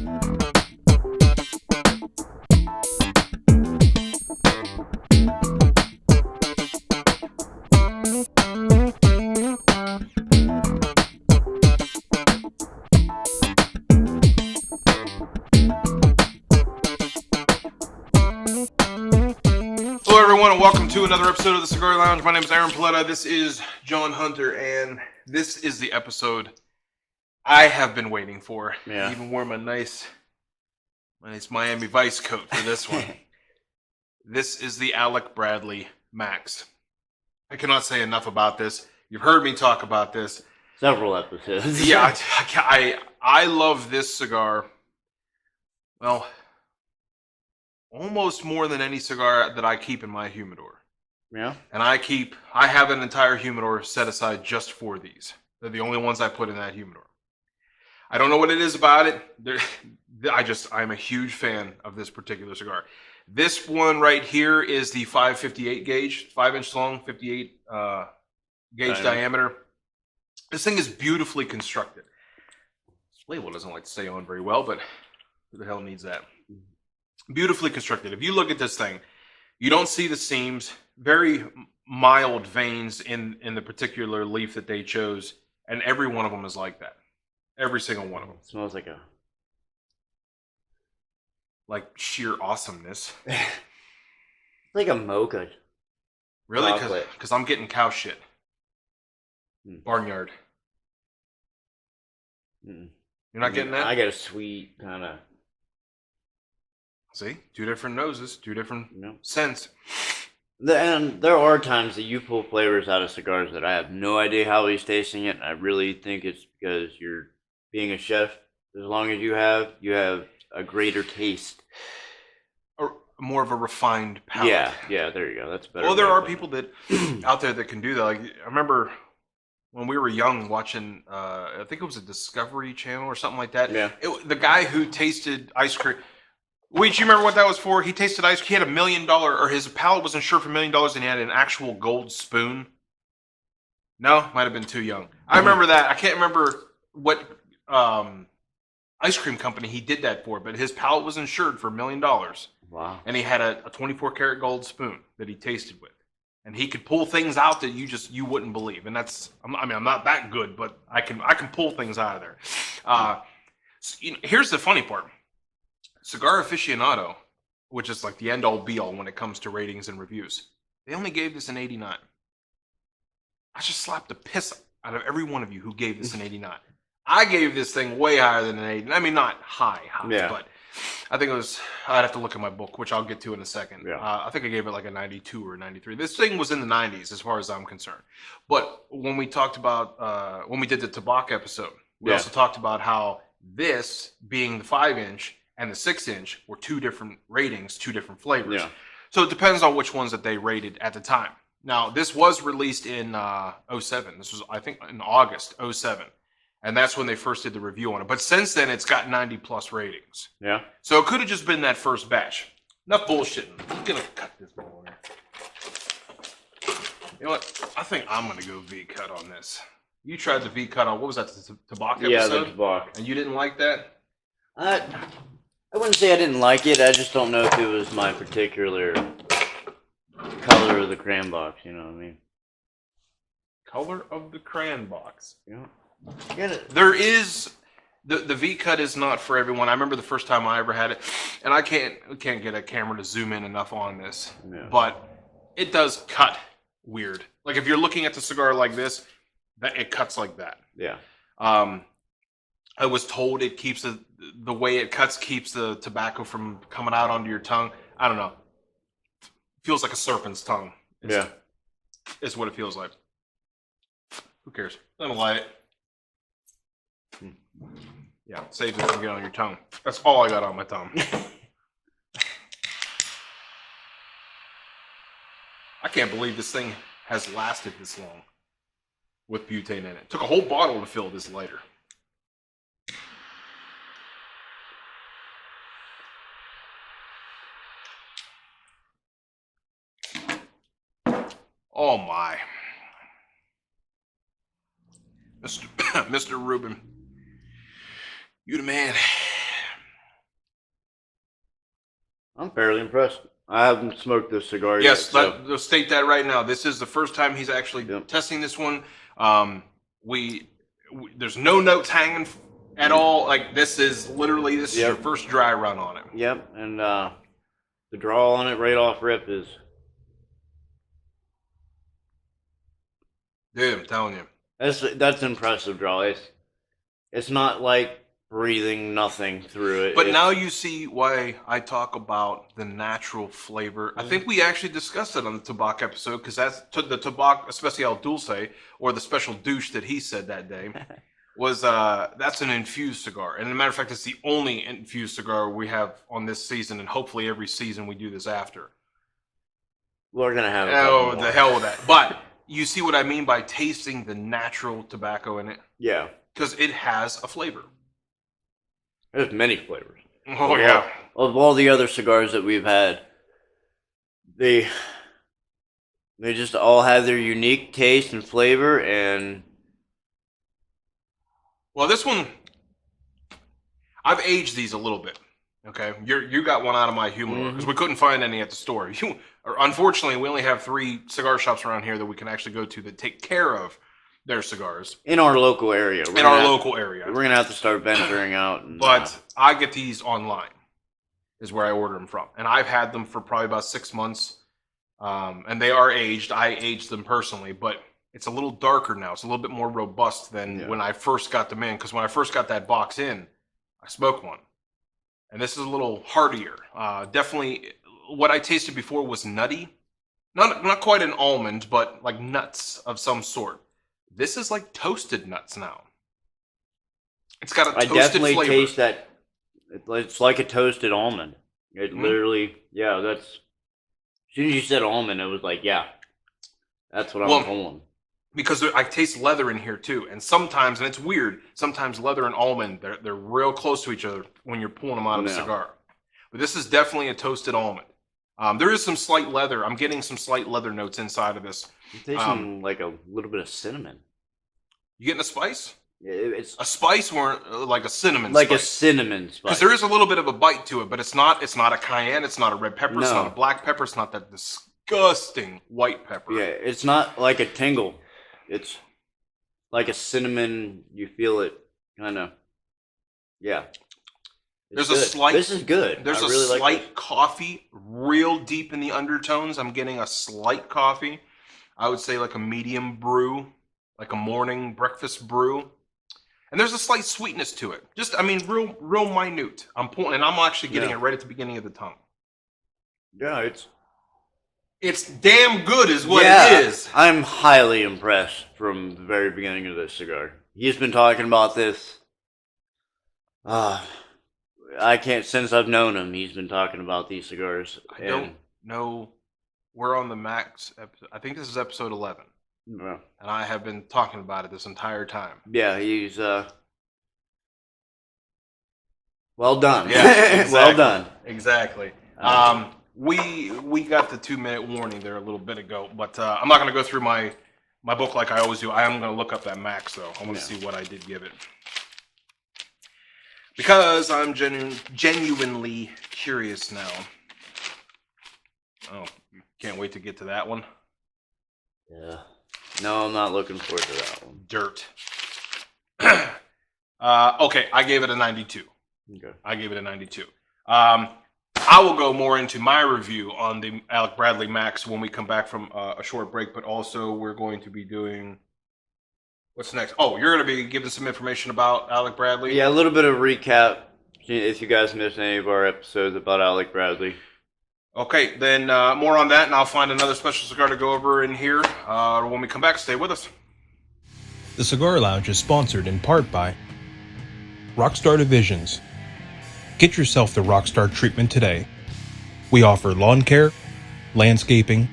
Everyone, and welcome to another episode of the Cigar Lounge. My name is Paoletta. This is John Hunter, and this is the episode I have been waiting for. Yeah. I even wore my nice Miami Vice coat for this one. This is the Alec Bradley Maxx. I cannot say enough about this. You've heard me talk about this. Several episodes. Yeah, I love this cigar. Well, almost more than any cigar that I keep in my humidor. Yeah. And I have an entire humidor set aside just for these. They're the only ones I put in that humidor. I don't know what it is about it. I'm a huge fan of this particular cigar. This one right here is the 558 gauge, 5-inch long, 58 gauge diameter. This thing is beautifully constructed. This label doesn't like to stay on very well, but who the hell needs that? Beautifully constructed. If you look at this thing, you don't see the seams. Very mild veins in the particular leaf that they chose, and every one of them is like that. Every single one of them. It smells like sheer awesomeness. It's like a mocha. Really? Because I'm getting cow shit. Barnyard. You're not getting that? I get a sweet kind of. See? Two different noses, two different scents. And there are times that you pull flavors out of cigars that I have no idea how he's tasting it. I really think it's because you're being a chef. As long as you have a greater taste. Or more of a refined palate. Yeah, there you go. That's better. Well, there are people that out there that can do that. Like, I remember when we were young watching, I think it was a Discovery Channel or something like that. Yeah. The guy who tasted ice cream. Weege, you remember what that was for? He tasted ice cream. He had $1 million, or his palate was insured for $1 million, and he had an actual gold spoon. No, might have been too young. I remember that. I can't remember what ice cream company he did that for, but his palate was insured for $1 million. Wow. And he had a 24-karat gold spoon that he tasted with, and he could pull things out that you wouldn't believe. And I'm not that good, but I can pull things out of there. Here's the funny part. Cigar Aficionado, which is like the end-all be-all when it comes to ratings and reviews, they only gave this an 89. I just slapped the piss out of every one of you who gave this an 89. I gave this thing way higher than an 89. I mean, not high, but I think it was, I'd have to look at my book, which I'll get to in a second. Yeah. I think I gave it like a 92 or a 93. This thing was in the 90s as far as I'm concerned. But when we talked about, when we did the tobacco episode, we also talked about how this, being the 5-inch, and the 6-inch were two different ratings, two different flavors. Yeah. So it depends on which ones that they rated at the time. Now, this was released in 07. This was, I think, in August 07. And that's when they first did the review on it. But since then, it's got 90-plus ratings. Yeah. So it could have just been that first batch. Enough bullshitting. I'm going to cut this ball here. You know what? I think I'm going to go V-cut on this. You tried the V-cut on, what was that, the tobacco episode? Yeah, the tobacco. And you didn't like that? I wouldn't say I didn't like it. I just don't know if it was my particular color of the crayon box. You know what I mean? Color of the crayon box. Yeah. There is the V cut is not for everyone. I remember the first time I ever had it, and I can't get a camera to zoom in enough on this, but it does cut weird. Like if you're looking at the cigar like this, that it cuts like that. Yeah. I was told it keeps the way it cuts keeps the tobacco from coming out onto your tongue. I don't know. Feels like a serpent's tongue. It's what it feels like. Who cares? Let me light it. Yeah, saves it from getting on your tongue. That's all I got on my tongue. I can't believe this thing has lasted this long with butane in it. Took a whole bottle to fill this lighter. Oh my. Mr. Rubin, you the man. I'm fairly impressed. I haven't smoked this cigar Yes, yet. let's state that right now. This is the first time he's actually Yep. testing this one. There's no notes hanging at all. Like this is your first dry run on it. Yep, and the draw on it right off rip is. Dude, I'm telling you. That's impressive draw. It's not like breathing nothing through it. But now you see why I talk about the natural flavor. I think we actually discussed it on the Tabac episode because that's the Tabac Especial Dulce, or the special douche that he said that day, was that's an infused cigar. And as a matter of fact, it's the only infused cigar we have on this season, and hopefully every season we do this after. We're going to have Oh, the hell with that. But you see what I mean by tasting the natural tobacco in it? Yeah. Because it has a flavor. There's many flavors. Oh, yeah. Of all the other cigars that we've had, they just all have their unique taste and flavor, and well, this one, I've aged these a little bit. Okay, you got one out of my humidor because we couldn't find any at the store. Unfortunately, we only have 3 cigar shops around here that we can actually go to that take care of their cigars in our local area. We're gonna have to start venturing out. But I get these online, is where I order them from, and I've had them for probably about 6 months, and they are aged. I aged them personally, but it's a little darker now. It's a little bit more robust than when I first got them in. Because when I first got that box in, I smoked one, and this is a little heartier. Definitely, what I tasted before was nutty, not quite an almond, but like nuts of some sort. This is like toasted nuts now. It's got a toasted flavor. I definitely taste that. It's like a toasted almond. It literally, that's. As soon as you said almond, it was like, yeah, that's what I'm pulling. Because I taste leather in here too, and sometimes, and it's weird, sometimes leather and almond, they're real close to each other when you're pulling them out of a cigar. But this is definitely a toasted almond. There is some slight leather. I'm getting some slight leather notes inside of this. I'm tasting like a little bit of cinnamon. You getting a spice? It's a spice or like a cinnamon like spice? A cinnamon spice. Because there is a little bit of a bite to it, but it's not a cayenne, it's not a red pepper, it's not a black pepper, it's not that disgusting white pepper. Yeah, it's not like a tingle. It's like a cinnamon, you feel it kind of, There's a slight. This is good. There's a slight coffee, real deep in the undertones. I'm getting a slight coffee. I would say like a medium brew, like a morning breakfast brew. And there's a slight sweetness to it. Just, real minute. I'm pulling, and I'm actually getting it right at the beginning of the tongue. Yeah, it's damn good, is what it is. I'm highly impressed from the very beginning of this cigar. He's been talking about this. I can't, since I've known him, he's been talking about these cigars. I don't know. We're on the Maxx episode. I think this is episode 11. Yeah. And I have been talking about it this entire time. Yeah, he's well done. Yeah, exactly. Well done. Exactly. We got the 2-minute warning there a little bit ago, but I'm not going to go through my book like I always do. I am going to look up that Maxx though. I want to see what I did give it. Because I'm genuinely curious now. Oh, can't wait to get to that one. Yeah. No, I'm not looking forward to that one. Dirt. Okay, I gave it a 92. Okay. I gave it a 92. I will go more into my review on the Alec Bradley Maxx when we come back from a short break, but also we're going to be doing... What's next? Oh, you're going to be giving some information about Alec Bradley? Yeah, a little bit of recap if you guys missed any of our episodes about Alec Bradley. Okay, then more on that, and I'll find another special cigar to go over in here. When we come back, stay with us. The Cigar Lounge is sponsored in part by Rockstar Divisions. Get yourself the Rockstar treatment today. We offer lawn care, landscaping,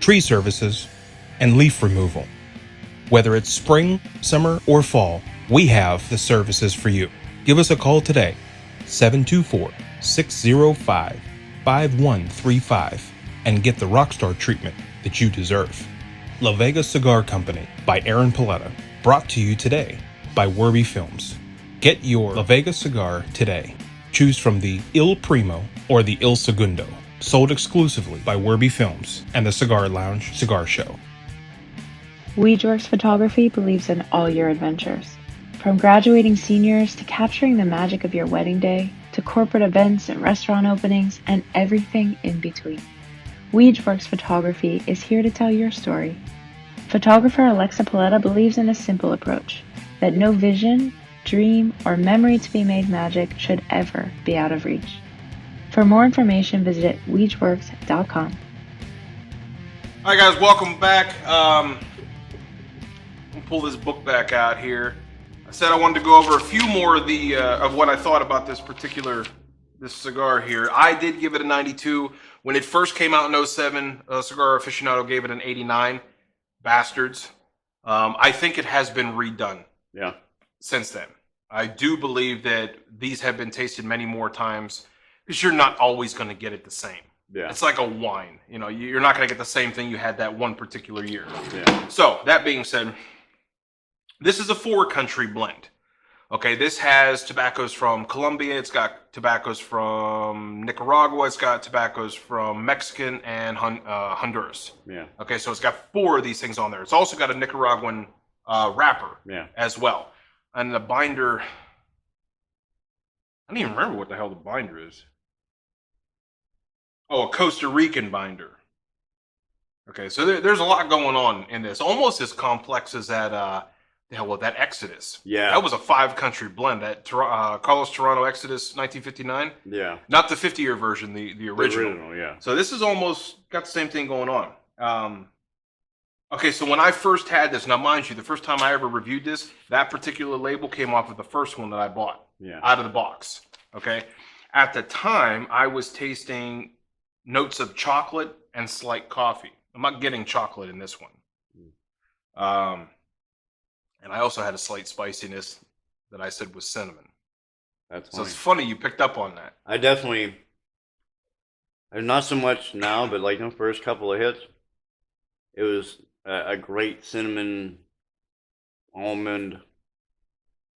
tree services, and leaf removal. Whether it's spring, summer, or fall, we have the services for you. Give us a call today, 724-605-5135, and get the Rockstar treatment that you deserve. La Vega Cigar Company by Aaron Paoletta, brought to you today by Wurby Films. Get your La Vega cigar today. Choose from the Il Primo or the Il Segundo, sold exclusively by Wurby Films and the Cigar Lounge Cigar Show. Weege Photography believes in all your adventures. From graduating seniors to capturing the magic of your wedding day, to corporate events and restaurant openings, and everything in between. Weege Photography is here to tell your story. Photographer Alexa Paoletta believes in a simple approach, that no vision, dream, or memory to be made magic should ever be out of reach. For more information, visit weegeworks.com. All right, guys, welcome back. I'll pull this book back out here. I said I wanted to go over a few more of the of what I thought about this cigar here. I did give it a 92 when it first came out in 07. Cigar Aficionado gave it an 89. Bastards. I think it has been redone. Yeah. Since then, I do believe that these have been tasted many more times because you're not always going to get it the same. Yeah. It's like a wine. You know, you're not going to get the same thing you had that one particular year. Yeah. So that being said, this is a 4-country blend. Okay, this has tobaccos from Colombia. It's got tobaccos from Nicaragua. It's got tobaccos from Mexican and Honduras. Yeah. Okay, so it's got 4 of these things on there. It's also got a Nicaraguan wrapper as well. And the binder, I don't even remember what the hell the binder is. Oh, a Costa Rican binder. Okay, so there's a lot going on in this. Almost as complex as that that Exodus. Yeah. That was a 5-country blend. That Carlos Toronto Exodus 1959. Yeah. Not the 50-year version, the original. The original, yeah. So this is almost got the same thing going on. Okay, so when I first had this, now mind you, the first time I ever reviewed this, that particular label came off of the first one that I bought out of the box. Okay, at the time I was tasting notes of chocolate and slight coffee. I'm not getting chocolate in this one. And I also had a slight spiciness that I said was cinnamon. That's so funny. it's funny you picked up on that. I definitely, not so much now, but like the first couple of hits, it was a great cinnamon, almond,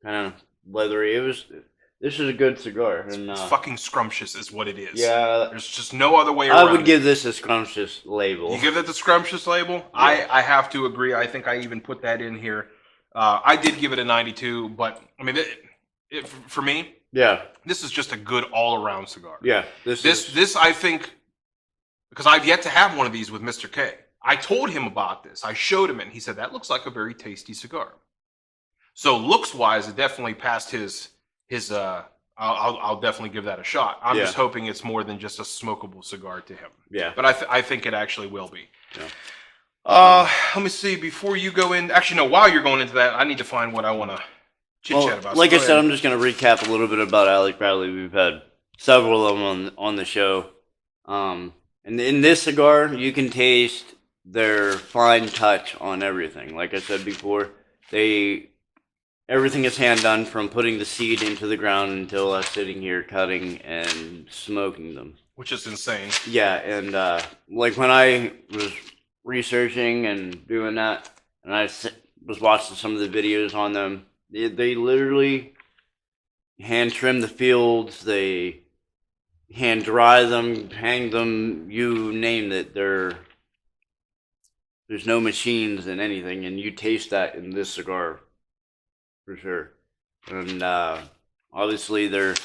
kind of leathery. This is a good cigar. And, it's fucking scrumptious is what it is. Yeah. There's just no other way around I would give this a scrumptious label. You give it the scrumptious label? Yeah. I have to agree. I think I even put that in here. I did give it a 92, but I mean, for me, this is just a good all-around cigar. Yeah, this I think, because I've yet to have one of these with Mr. K. I told him about this. I showed him it, and he said that looks like a very tasty cigar. So looks-wise, it definitely passed his. I'll definitely give that a shot. I'm just hoping it's more than just a smokable cigar to him. Yeah, but I think it actually will be. Yeah. Let me see. Before you go in, actually, no. While you're going into that, I need to find what I want to chit chat about. Like I said, I'm just going to recap a little bit about Alec Bradley. We've had several of them on the show. And in this cigar, you can taste their fine touch on everything. Like I said before, everything is hand done from putting the seed into the ground until us sitting here cutting and smoking them, which is insane. Yeah, and like when I was researching and doing that, and I was watching some of the videos on them, they literally hand trim the fields, they hand dry them, hang them, you name it. There's no machines in anything, and you taste that in this cigar for sure. And obviously the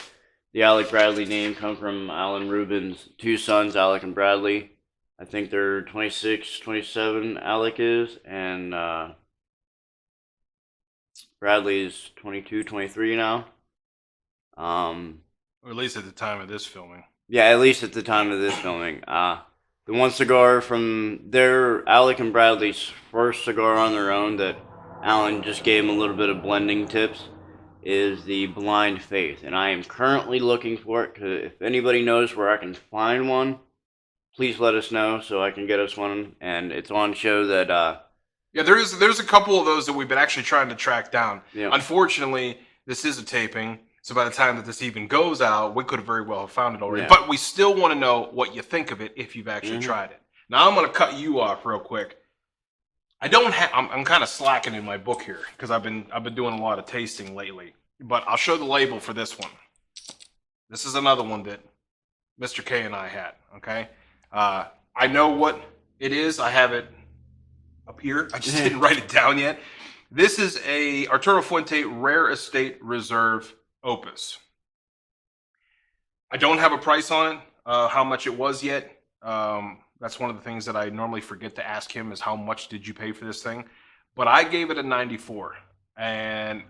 Alec Bradley name comes from Alan Rubin's 2 sons, Alec and Bradley. I think they're 26, 27, Alec is, and Bradley is 22, 23 now. Or at least at the time of this filming. Yeah, at least at the time of this filming. The one cigar from Alec and Bradley's first cigar on their own that Alan just gave him a little bit of blending tips is the Blind Faith. And I am currently looking for it. If anybody knows where I can find one, please let us know so I can get us one. And it's on show that... yeah, there's a couple of those that we've been actually trying to track down. Yeah. Unfortunately, this is a taping. So by the time that this even goes out, we could have very well have found it already. Yeah. But we still want to know what you think of it if you've actually tried it. Now I'm going to cut you off real quick. I'm kind of slacking in my book here because I've been doing a lot of tasting lately. But I'll show the label for this one. This is another one that Mr. K and I had. Okay, I know what it is. I have it up here. I just didn't write it down yet. This is a Arturo Fuente Rare Estate Reserve Opus. I don't have a price on it, how much it was yet. That's one of the things that I normally forget to ask him is how much did you pay for this thing? But I gave it a 94. And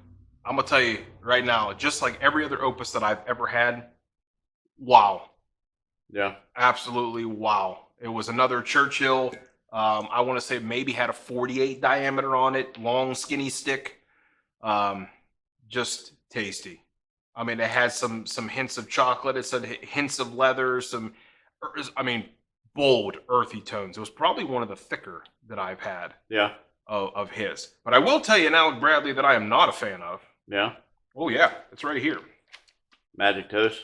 I'm going to tell you right now, just like every other Opus that I've ever had, wow. Yeah. Absolutely wow. It was another Churchill. I want to say maybe had a 48 diameter on it, long skinny stick. Just tasty. I mean, it had some hints of chocolate. It said hints of leather, bold, earthy tones. It was probably one of the thicker that I've had. Yeah. Of his. But I will tell you an Alec Bradley that I am not a fan of. Yeah. Oh yeah, it's right here. Magic Toast.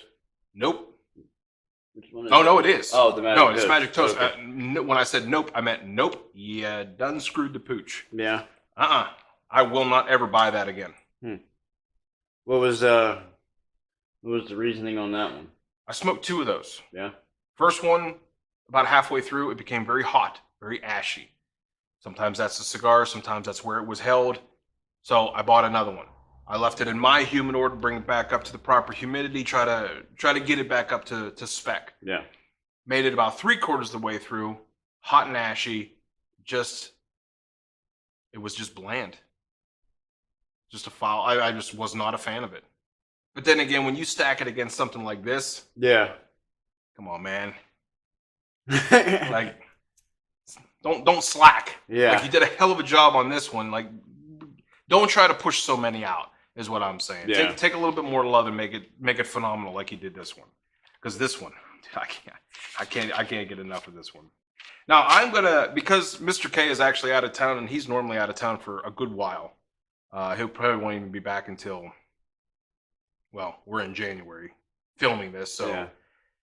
Nope. Which one is No, it is. Oh, the Magic No, Toast. it's Magic Toast. Okay. When I said nope, I meant nope. Yeah, done screwed the pooch. Yeah. I will not ever buy that again. What was the reasoning on that one? I smoked 2 of those. Yeah. First one, about halfway through, it became very hot, very ashy. Sometimes that's the cigar, sometimes that's where it was held. So I bought another one. I left it in my humidor to bring it back up to the proper humidity, try to get it back up to spec. Yeah. Made it about 3/4 of the way through, hot and ashy. It was just bland. Just a foul. I just was not a fan of it. But then again, when you stack it against something like this, Yeah. come on, man. Like, don't slack. Yeah. Like, you did a hell of a job on this one. Like, don't try to push so many out, is what I'm saying. Yeah. Take a little bit more leather, make it phenomenal like you did this one. Because this one, I can't get enough of this one. Now I'm gonna, because Mr. K is actually out of town and he's normally out of town for a good while. He'll probably won't even be back until, well, we're in January filming this, so. Yeah.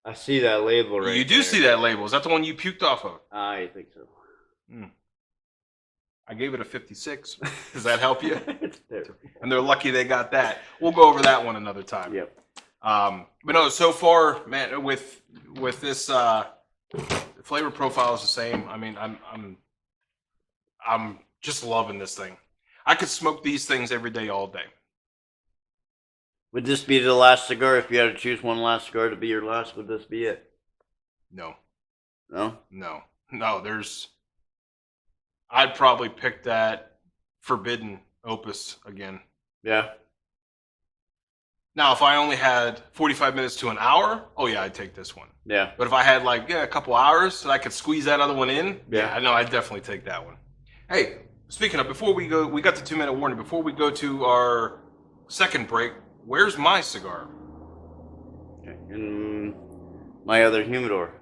I see that label right You do there. see that label. Is that the one you puked off of? I think so. I gave it a 56. Does that help you? It's terrible. And they're lucky they got that. We'll go over that one another time. Yep. But no, so far, man, with this flavor profile is the same. I mean, I'm just loving this thing. I could smoke these things every day, all day. Would this be the last cigar? If you had to choose one last cigar to be your last, would this be it? No, No? I'd probably pick that Forbidden Opus again. Yeah. Now, if I only had 45 minutes to an hour, oh yeah, I'd take this one. Yeah. But if I had a couple hours so I could squeeze that other one in, Yeah. I know I'd definitely take that one. Hey, speaking of, before we go, we got the 2-minute warning. Before we go to our second break, where's my cigar? Okay. In my other humidor.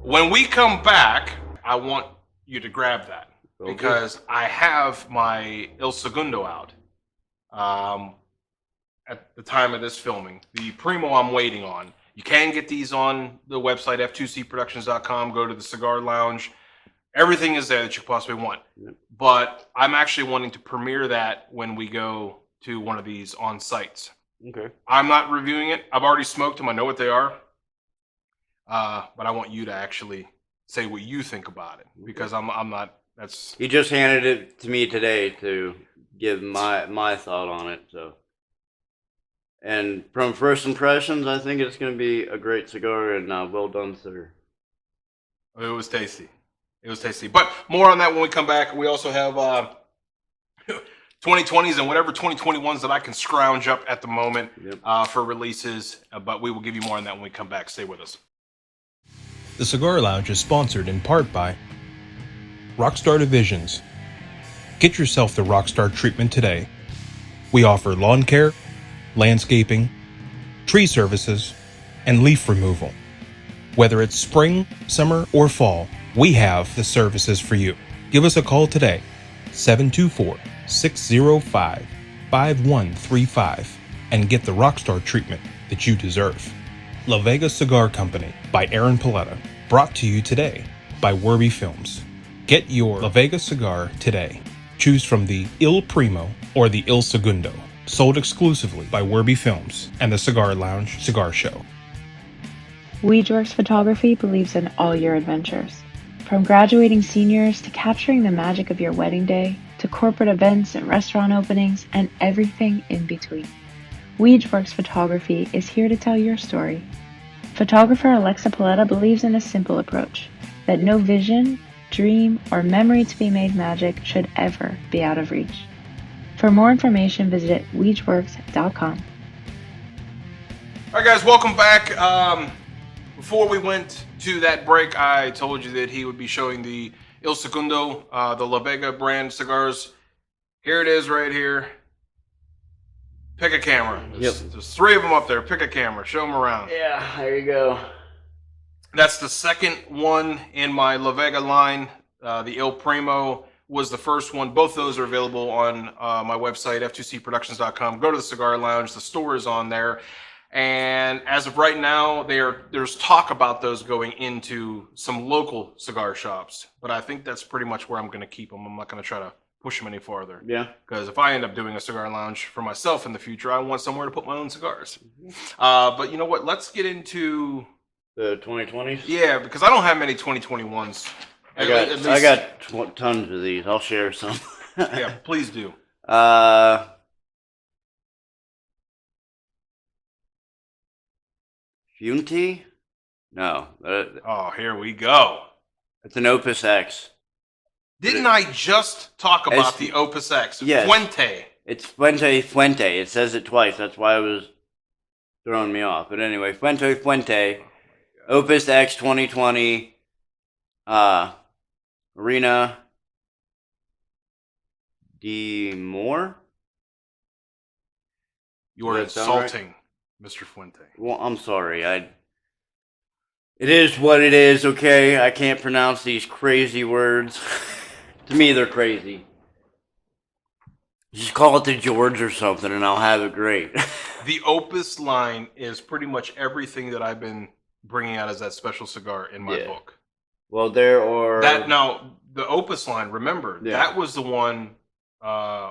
When we come back, I want you to grab that Okay. because I have my El Segundo out. At the time of this filming, the Primo I'm waiting on. You can get these on the website f2cproductions.com. Go to the Cigar Lounge. Everything is there that you possibly want. Yep. But I'm actually wanting to premiere that when we go to one of these on sites. Okay. I'm not reviewing it. I've already smoked them. I know what they are. But I want you to actually say what you think about it because I'm not. That's. He just handed it to me today to give my thought on it. So, and from first impressions, I think it's going to be a great cigar and well done, sir. It was tasty. It was tasty. But more on that when we come back. We also have 2020s and whatever 2021s that I can scrounge up at the moment for releases. But we will give you more on that when we come back. Stay with us. The Cigar Lounge is sponsored in part by Rockstar Divisions. Get yourself the Rockstar treatment today. We offer lawn care, landscaping, tree services, and leaf removal. Whether it's spring, summer, or fall, we have the services for you. Give us a call today, 724-605-5135, and get the Rockstar treatment that you deserve. La Vega Cigar Company by Aaron Paoletta. Brought to you today by Wurby Films. Get your La Vega cigar today. Choose from the Il Primo or the Il Segundo. sold exclusively by Wurby Films and the Cigar Lounge Cigar Show. Weege Photography believes in all your adventures. From graduating seniors to capturing the magic of your wedding day to corporate events and restaurant openings and everything in between. Weege Photography is here to tell your story. Photographer Alexa Paoletta believes in a simple approach, that no vision, dream, or memory to be made magic should ever be out of reach. For more information, visit weegeworks.com. All right, guys, welcome back. Before we went to that break, I told you that he would be showing the Il Segundo, the La Vega brand cigars. Here it is right here. Pick a camera. There's three of them up there. Pick a camera. Show them around. Yeah, there you go. That's the second one in my La Vega line. The Il Primo was the first one. Both those are available on my website, f2cproductions.com. Go to the Cigar Lounge. The store is on there. And as of right now, there's talk about those going into some local cigar shops. But I think that's pretty much where I'm going to keep them. I'm not going to try to push them any farther. Yeah. Because if I end up doing a Cigar Lounge for myself in the future, I want somewhere to put my own cigars. But you know what? Let's get into the 2020s. Yeah, because I don't have many 2021s. I got tons of these. I'll share some. Yeah, please do. Fuente? No. Oh, here we go. It's an Opus X. Didn't I just talk about the Opus X? Yes. Fuente. It's Fuente. It says it twice. That's why it was throwing me off. But anyway, Fuente. Opus X 2020. Arena. D. Moore? You are insulting Mr. Fuente. Well, I'm sorry. It is what it is, okay? I can't pronounce these crazy words. To me, they're crazy. Just call it the George or something, and I'll have it great. The Opus line is pretty much everything that I've been bringing out as that special cigar in my book. Well, there are... Now, the Opus line, remember, that was the one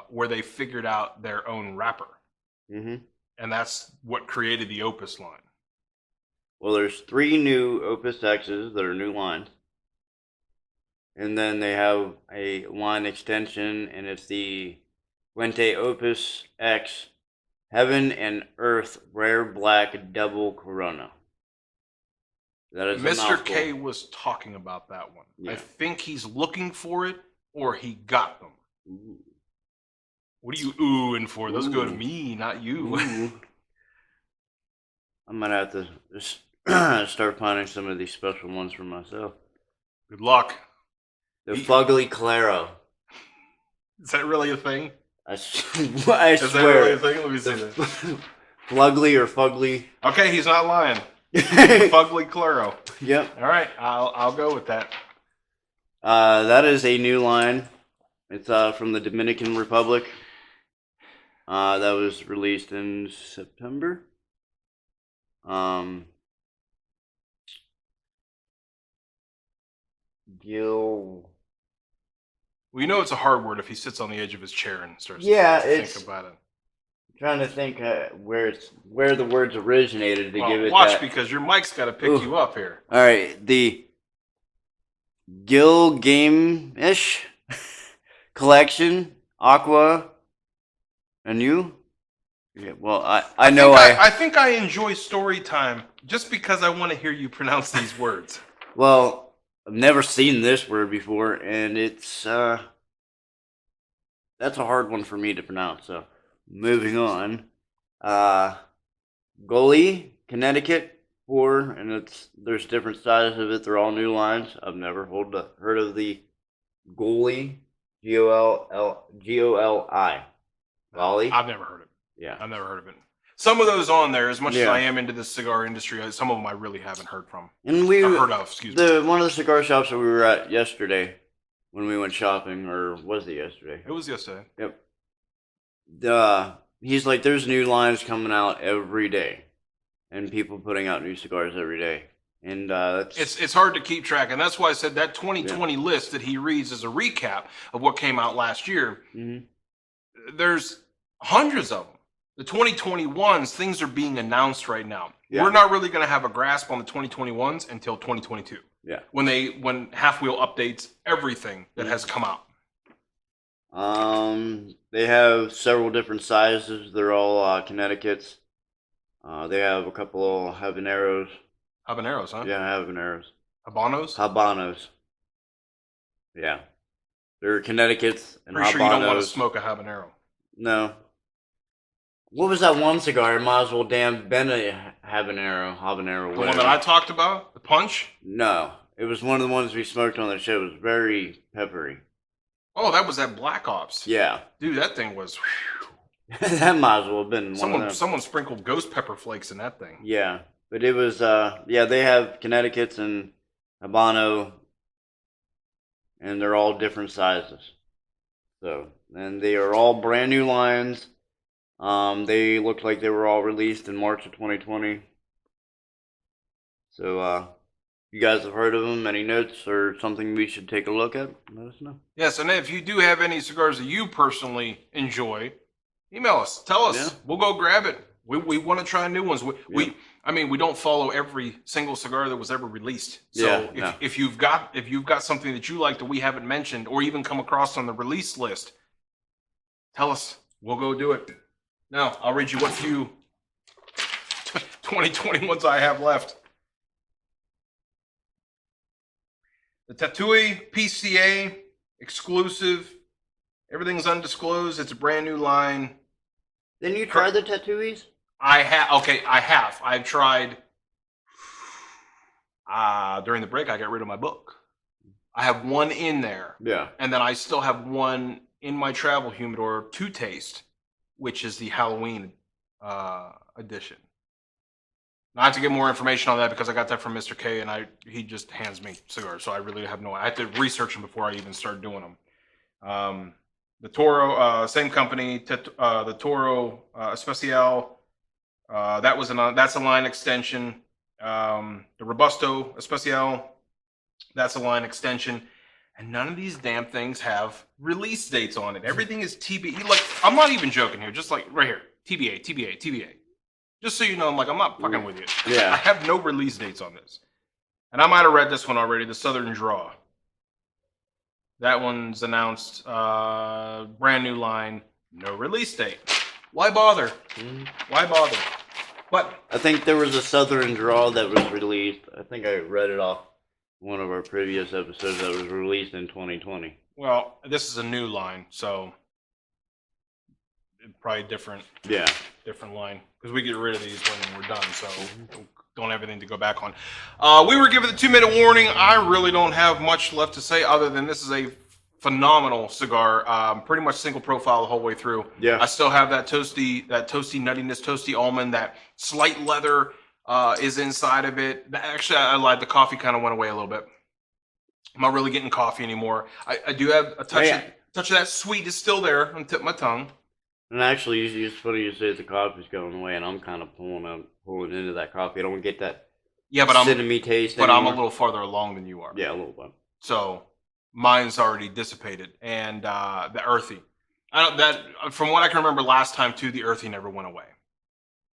where they figured out their own wrapper. Mm-hmm. And that's what created the Opus line. Well, there's 3 new Opus X's that are new lines. And then they have a line extension, and it's the Fuente Opus X Heaven and Earth Rare Black Double Corona. That is Mr. K was talking about that one. Yeah. I think he's looking for it, or he got them. Ooh. What are you oohing for? Those go to me, not you. I might have to just start finding some of these special ones for myself. Good luck. The Fugly Claro. Is that really a thing? I swear. Is that really a thing? Let me see that. Flugly or Fugly. Okay, he's not lying. Fugly Claro. Yep. All right, I'll go with that. That is a new line. It's from the Dominican Republic. That was released in September. Gil. Well, you know it's a hard word if he sits on the edge of his chair and starts to think about it. I'm trying to think where the words originated to give it watch that. Because your mic's got to pick you up here. All right, the Gilgamesh collection, Aqua, and you. Yeah, well, I think I enjoy story time just because I want to hear you pronounce these words. Well, I've never seen this word before, and it's that's a hard one for me to pronounce. So, moving on, Goli, Connecticut, and there's different sizes of it. They're all new lines. I've never heard of the Goli, Goli. Golly. I've never heard of it. Yeah, I've never heard of it. Some of those on there, as much as I am into the cigar industry, some of them I really haven't heard from. And heard of, excuse me. One of the cigar shops that we were at yesterday, when we went shopping, or was it yesterday? It was yesterday. Yep. He's like, there's new lines coming out every day, and people putting out new cigars every day, and it's hard to keep track, and that's why I said that 2020 list that he reads is a recap of what came out last year. Mm-hmm. There's hundreds of them. The 2021s, things are being announced right now. Yeah. We're not really going to have a grasp on the 2021s until 2022. Yeah. When Half Wheel updates everything that has come out. They have several different sizes. They're all Connecticut's. They have a couple of habaneros. Habaneros, huh? Yeah, habaneros. Habanos? Habanos. Yeah. They're Connecticut's and Pretty habanos. sure you don't want to smoke a habanero. No. What was that one cigar? It might as well damn been a habanero. The Whatever. one that I talked about? The Punch? No. It was one of the ones we smoked on the show. It was very peppery. Oh, that was that Black Ops. Yeah. Dude, that thing was... That might as well have been one of them. Someone sprinkled ghost pepper flakes in that thing. Yeah. But it was, yeah, they have Connecticut's and Habano, and they're all different sizes. So, and they are all brand new lines. They look like they were all released in March of 2020. So, you guys have heard of them? Any notes or something we should take a look at? Let us know. Yes, and if you do have any cigars that you personally enjoy, email us. Tell us. Yeah. We'll go grab it. We want to try new ones. We don't follow every single cigar that was ever released. So if you've got something that you like that we haven't mentioned or even come across on the release list, tell us. We'll go do it. Now, I'll read you what few 2021s I have left. The Tatui PCA exclusive. Everything's undisclosed. It's a brand new line. Didn't you try the Tatooies? I have. Okay, I have. I've tried. During the break, I got rid of my book. I have one in there. Yeah. And then I still have one in my travel humidor to taste, which is the Halloween edition. Now, I have to get more information on that because I got that from Mr. K, and he just hands me cigars, so I really have no. I had to research them before I even started doing them. The Toro, same company, the Toro Especial. That's a line extension. The Robusto Especial, that's a line extension. And none of these damn things have release dates on it. Everything is TBA. Like, I'm not even joking here. Just like right here, TBA, TBA, TBA. Just so you know, I'm not fucking with you. Yeah. I have no release dates on this. And I might have read this one already, the Southern Draw. That one's announced, brand new line, no release date. Why bother? Why bother? But I think there was a Southern Draw that was released. I think I read it off one of our previous episodes that was released in 2020. well, this is a new line, so probably different line because we get rid of these when we're done, so don't have anything to go back on. We were given the 2-minute warning. I really don't have much left to say other than this is a phenomenal cigar. Pretty much single profile the whole way through. Yeah. I still have that toasty nuttiness, toasty almond. That slight leather is inside of it. Actually, I lied. The coffee kind of went away a little bit. I'm not really getting coffee anymore. I do have a touch. Touch of that sweet is still there on the tip of my tongue. And actually, it's funny you say the coffee's going away, and I'm kind of pulling into that coffee. I don't get that cinnamon taste But anymore. I'm a little farther along than you are. Yeah, a little bit. So mine's already dissipated, and the earthy. From what I can remember last time too, the earthy never went away,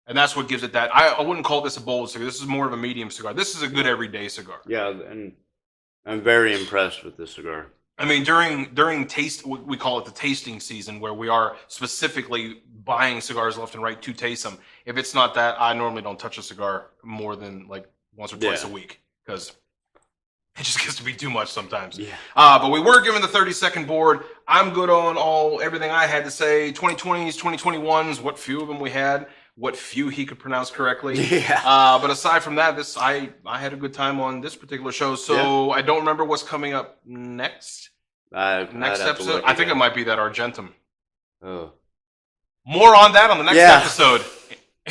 and that's what gives it that. I wouldn't call this a bold cigar. This is more of a medium cigar. This is a good everyday cigar. Yeah, and I'm very impressed with this cigar. I mean, during taste, we call it the tasting season, where we are specifically buying cigars left and right to taste them. If it's not that, I normally don't touch a cigar more than like once or twice a week because it just gets to be too much sometimes. Yeah. But we were given the 30-second board. I'm good on everything I had to say. 2020s, 2021s, what few of them we had, what few he could pronounce correctly. Yeah. But aside from that, I had a good time on this particular show. So I don't remember what's coming up next. Next episode, I think it might be that Argentum. Oh. More on that on the next episode.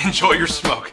Enjoy your smoke.